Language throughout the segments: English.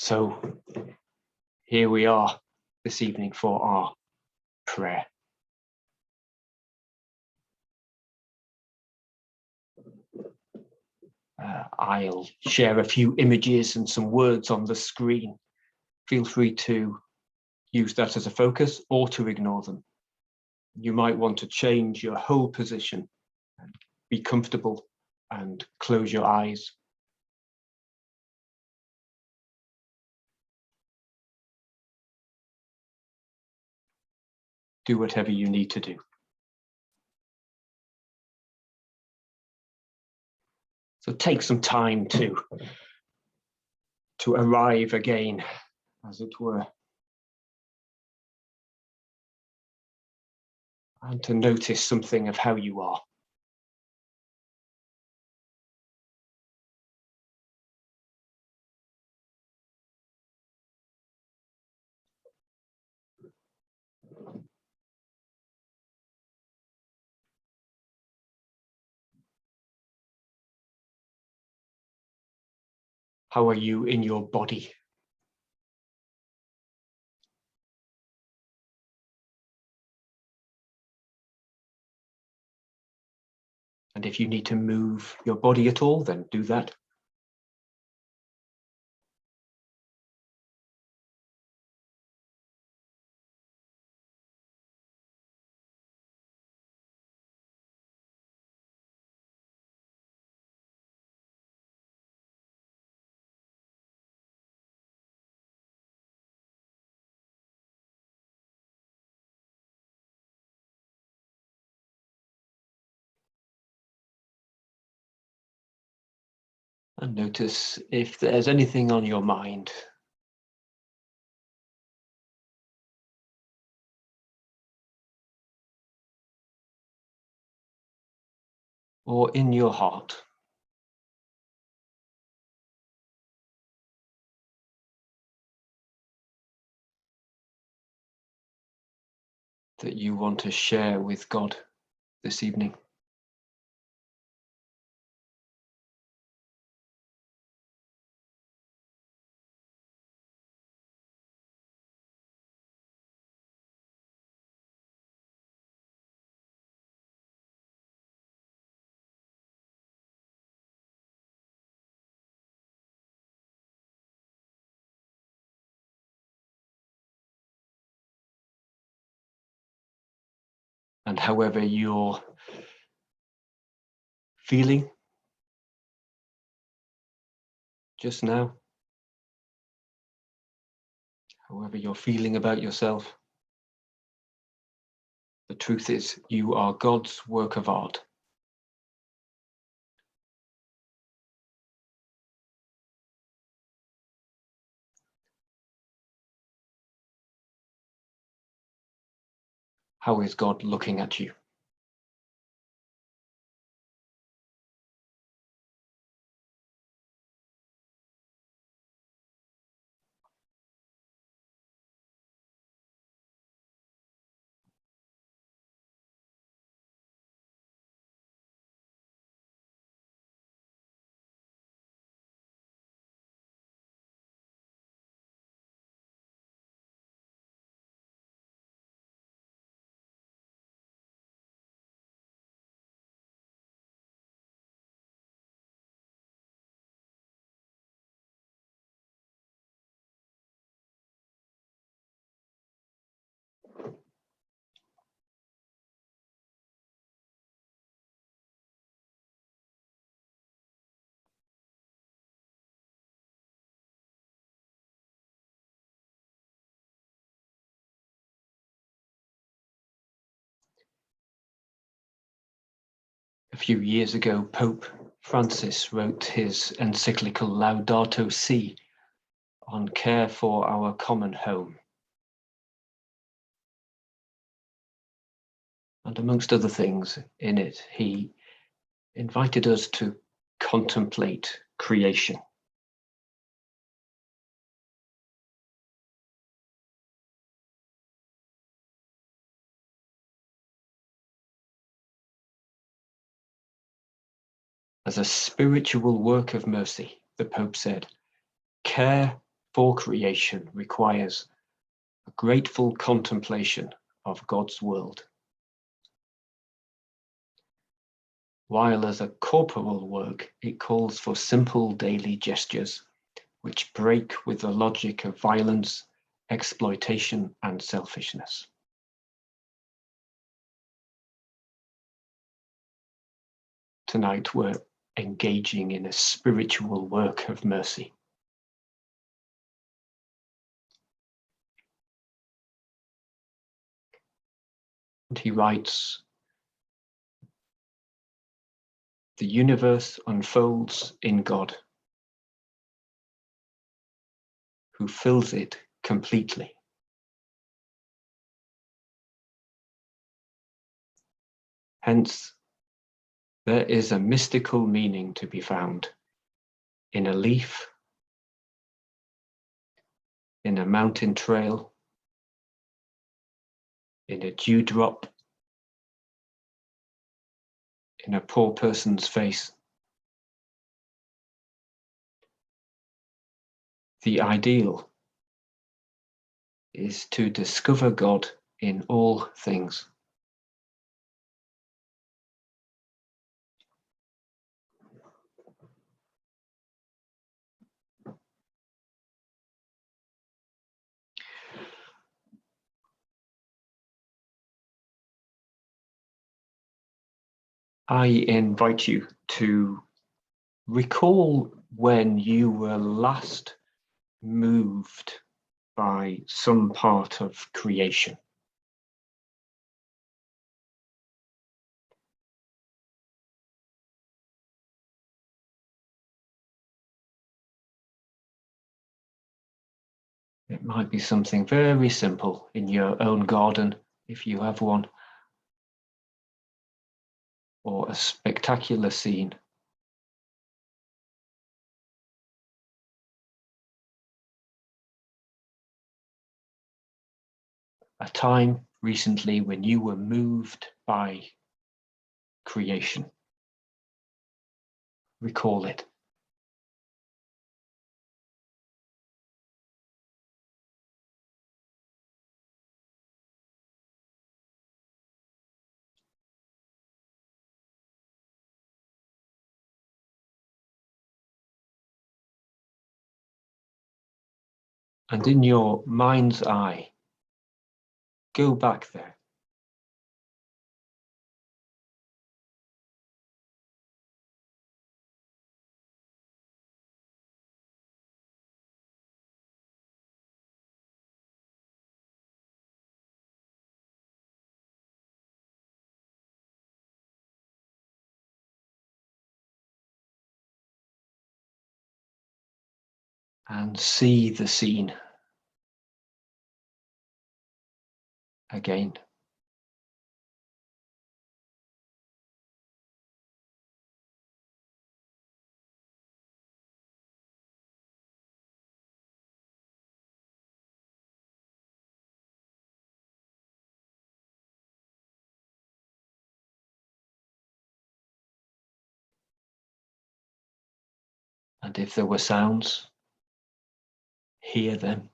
So here we are this evening for our prayer. I'll share a few images and some words on the screen. Feel free to use that as a focus or to ignore them. You might want to change your whole position, be comfortable and close your eyes. Do whatever you need to do. So take some time to arrive again, as it were, and to notice something of how you are. How are you in your body? And if you need to move your body at all, then do that. And notice if there's anything on your mind. Or in your heart. That you want to share with God this evening. And however you're feeling just now, however you're feeling about yourself, the truth is you are God's work of art. How is God looking at you? A few years ago, Pope Francis wrote his encyclical Laudato Si on care for our common home. And amongst other things in it, he invited us to contemplate creation. As a spiritual work of mercy, the Pope said, care for creation requires a grateful contemplation of God's world, while as a corporal work it calls for simple daily gestures which break with the logic of violence, exploitation, and selfishness. Tonight we're engaging in a spiritual work of mercy. And he writes, "The universe unfolds in God, who fills it completely. Hence, there is a mystical meaning to be found in a leaf, in a mountain trail, in a dewdrop, in a poor person's face. The ideal is to discover God in all things." I invite you to recall when you were last moved by some part of creation. It might be something very simple in your own garden, if you have one, or a spectacular scene. A time recently when you were moved by creation. Recall it. And in your mind's eye, go back there. And see the scene again. And if there were sounds, hear them.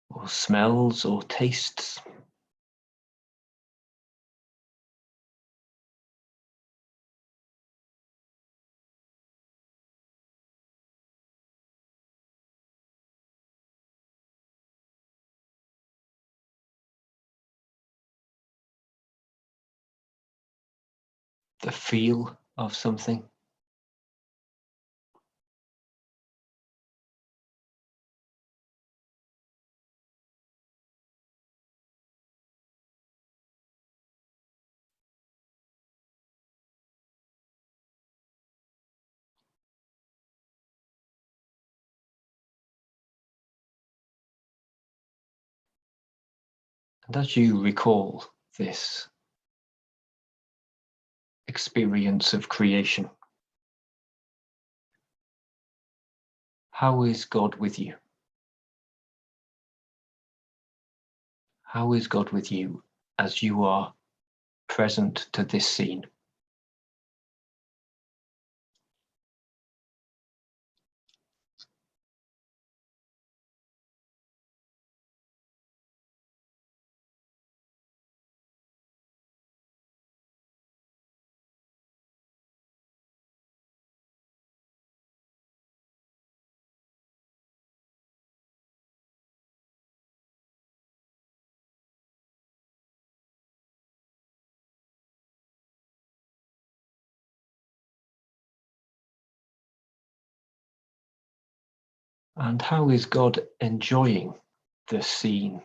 Or smells or tastes. The feel of something. And as you recall this, experience of creation. How is God with you? How is God with you as you are present to this scene? And how is God enjoying the scene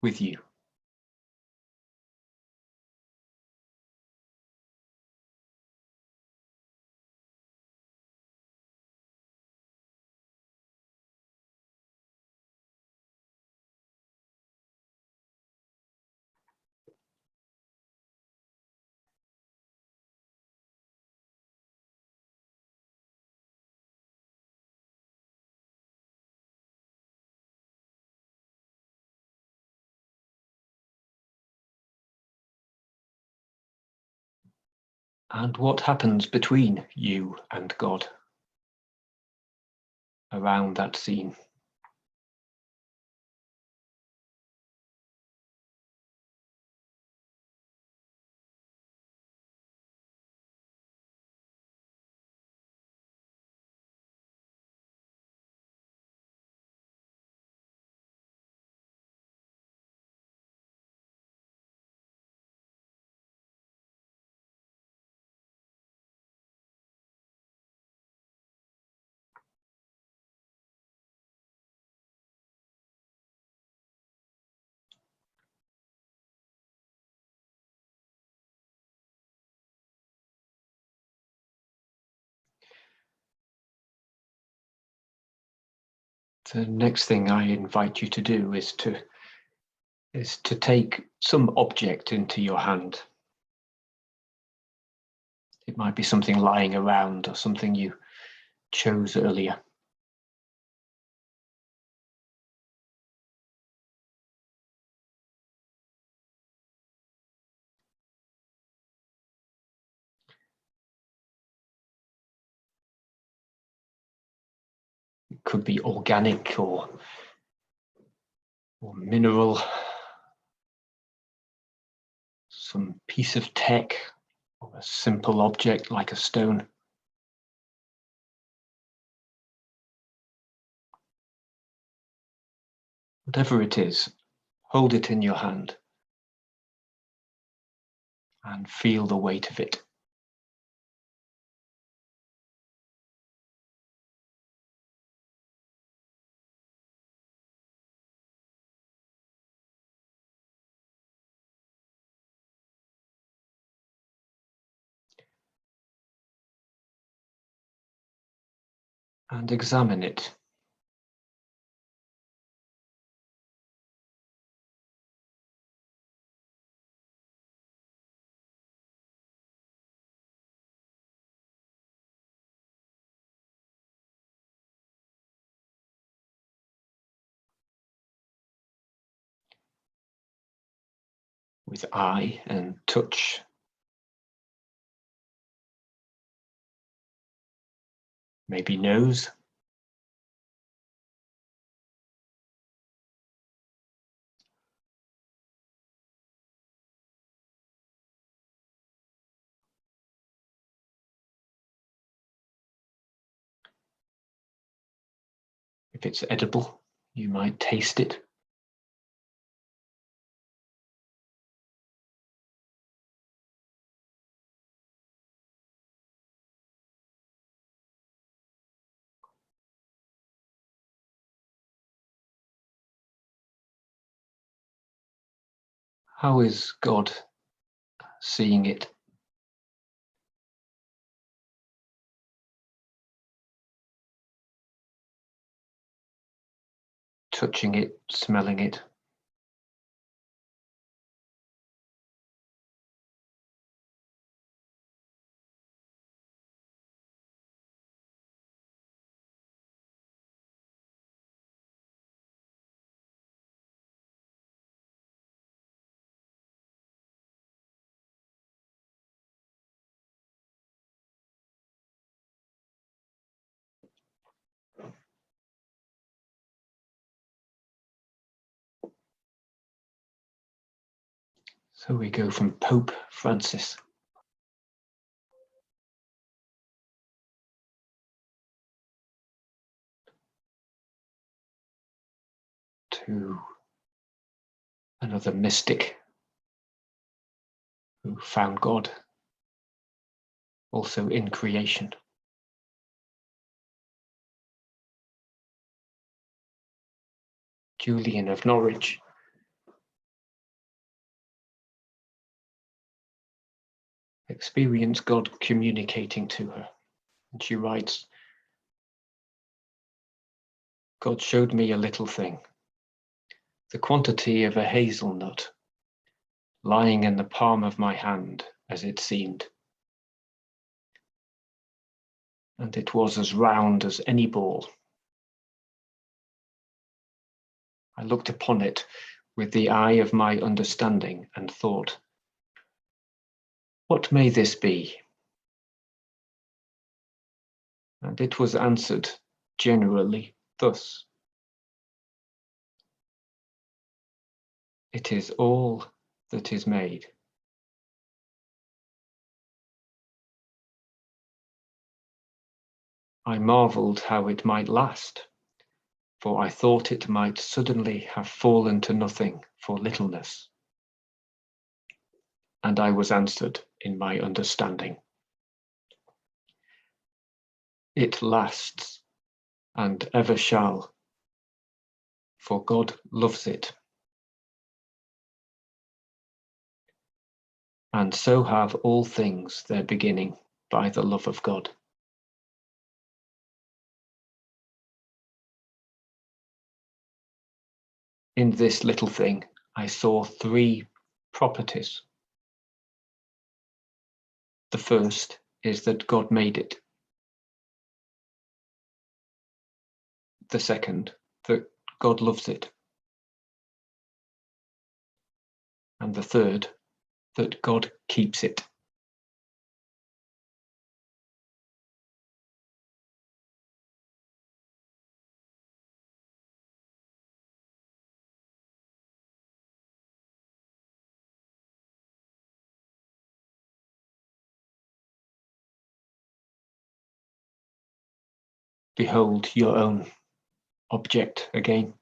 with you? And what happens between you and God around that scene? The next thing I invite you to do is to take some object into your hand. It might be something lying around or something you chose earlier. It could be organic or mineral, some piece of tech, or a simple object like a stone. Whatever it is, hold it in your hand and feel the weight of it. And examine it. With eye and touch. Maybe nose. If it's edible, you might taste it. How is God seeing it? Touching it, smelling it. So we go from Pope Francis to another mystic who found God also in creation. Julian of Norwich. Experienced God communicating to her. And she writes, God showed me a little thing, the quantity of a hazelnut, lying in the palm of my hand, as it seemed. And it was as round as any ball. I looked upon it with the eye of my understanding and thought, what may this be? And it was answered generally thus. It is all that is made. I marveled how it might last, for I thought it might suddenly have fallen to nothing for littleness. And I was answered in my understanding. It lasts and ever shall, for God loves it. And so have all things their beginning by the love of God. In this little thing, I saw three properties. The first is that God made it. The second, that God loves it. And the third, that God keeps it. Behold your own object again.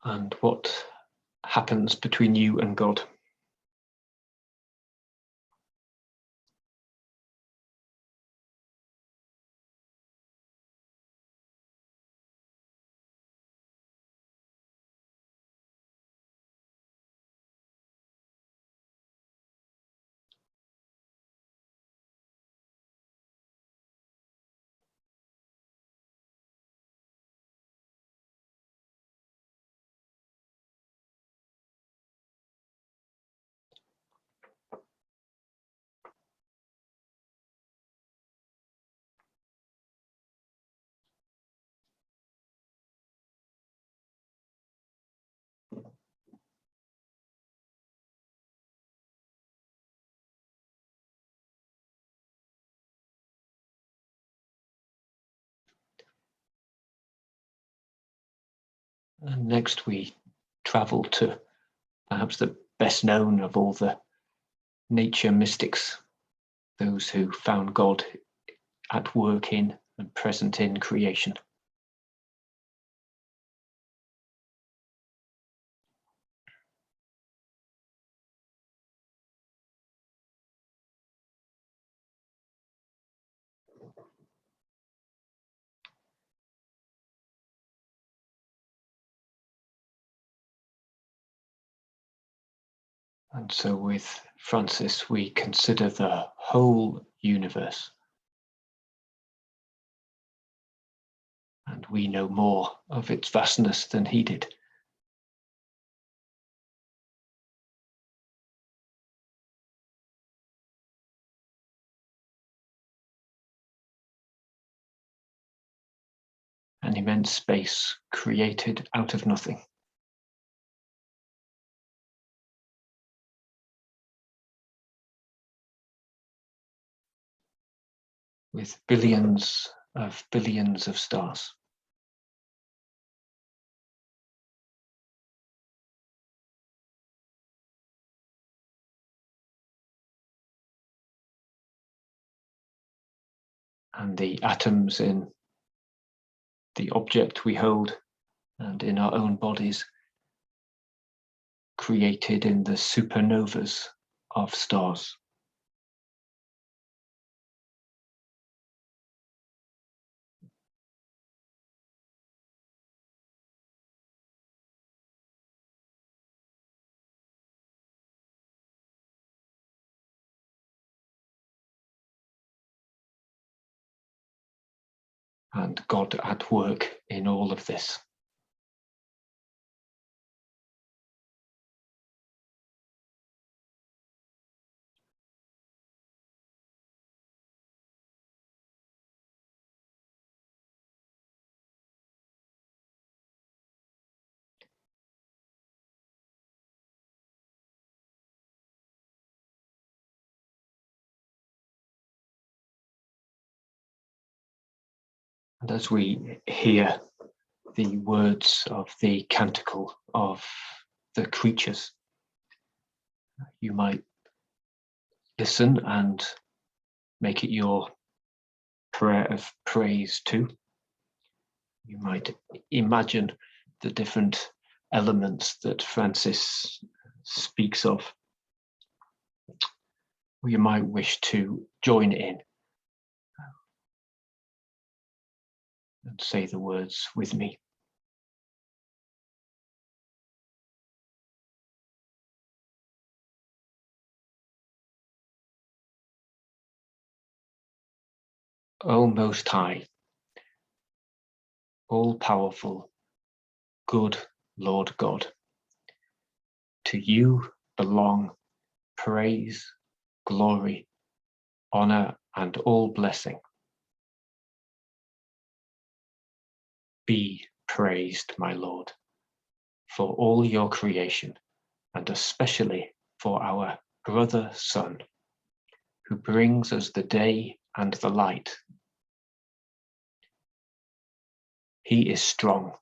And what happens between you and God. And next we travel to perhaps the best known of all the nature mystics, those who found God at work in and present in creation. And so with Francis, we consider the whole universe. And we know more of its vastness than he did. an immense space created out of nothing. With billions of stars. And the atoms in the object we hold and in our own bodies, created in the supernovas of stars. And God at work in all of this. And as we hear the words of the canticle of the creatures, you might listen and make it your prayer of praise too. You might imagine the different elements that Francis speaks of, or you might wish to join in and say the words with me. O Most High, all-powerful, good Lord God, to you belong praise, glory, honor, and all blessing. Be praised, my Lord, for all your creation, and especially for our brother Sun, who brings us the day and the light. He is strong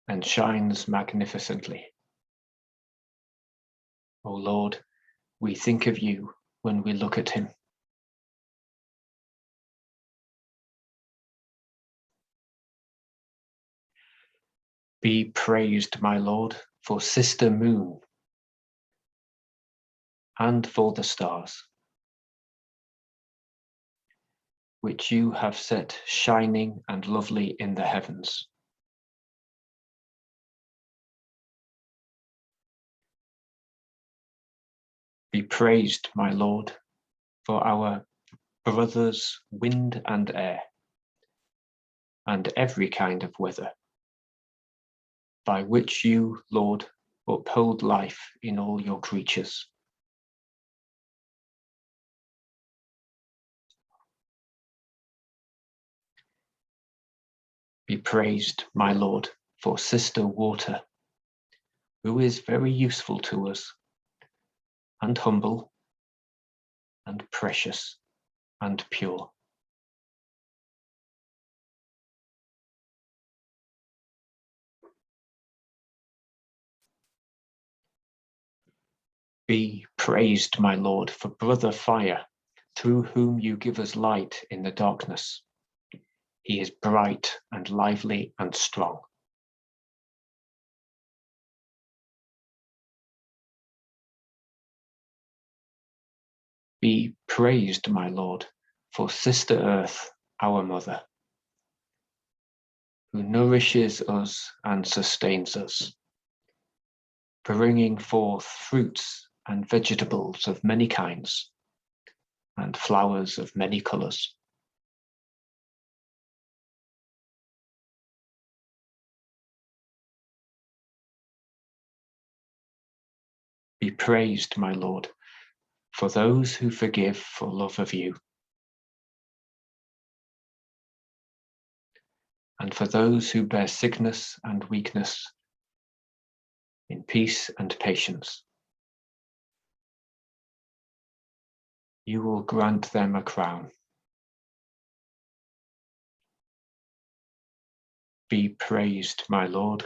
and shines magnificently. O Lord, we think of you when we look at him. Be praised, my Lord, for Sister Moon and for the stars, which you have set shining and lovely in the heavens. Be praised, my Lord, for our brothers wind and air, and every kind of weather, by which you, Lord, uphold life in all your creatures. Be praised, my Lord, for Sister Water, who is very useful to us, and humble, and precious, and pure. Be praised, my Lord, for Brother Fire, through whom you give us light in the darkness. He is bright and lively and strong. Be praised, my Lord, for Sister Earth, our Mother, who nourishes us and sustains us, bringing forth fruits and vegetables of many kinds, and flowers of many colors. Be praised, my Lord, for those who forgive for love of you. and for those who bear sickness and weakness, in peace and patience. You will grant them a crown. Be praised, my Lord,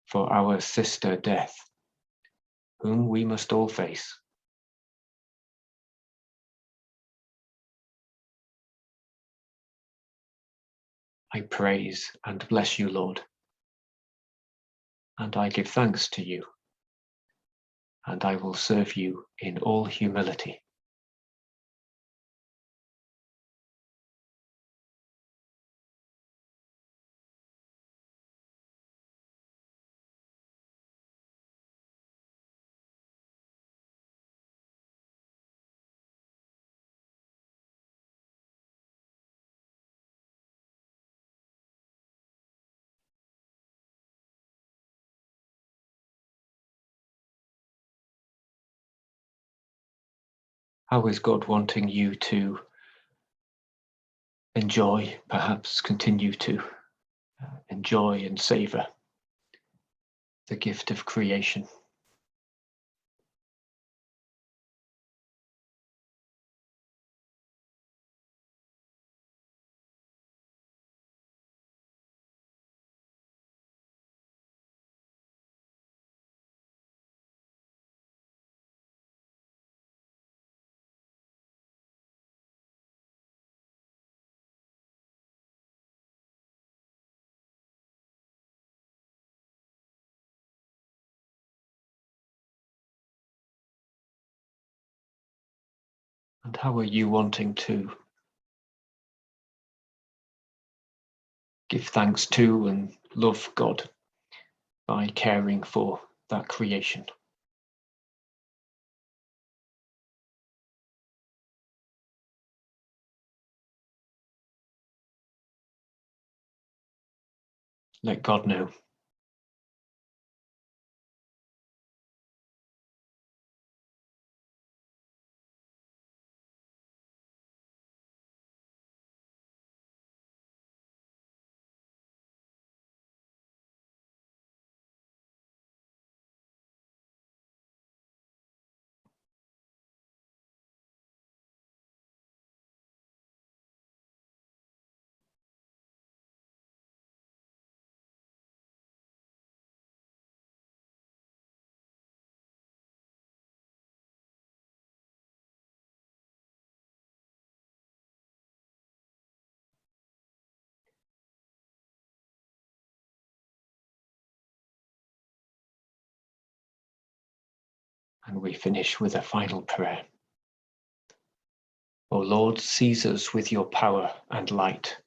for our sister Death, whom we must all face. I praise and bless you, Lord, and I give thanks to you, and I will serve you in all humility. How is God wanting you to enjoy, perhaps continue to enjoy and savor the gift of creation? And how are you wanting to give thanks to and love God by caring for that creation? Let God know. And we finish with a final prayer. O Lord, seize us with your power and light.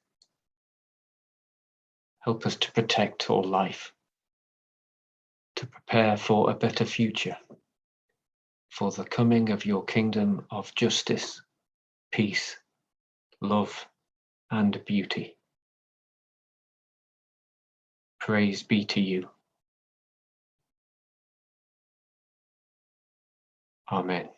Help us to protect all life, to prepare for a better future, for the coming of your kingdom of justice, peace, love, and beauty. Praise be to you. Amen.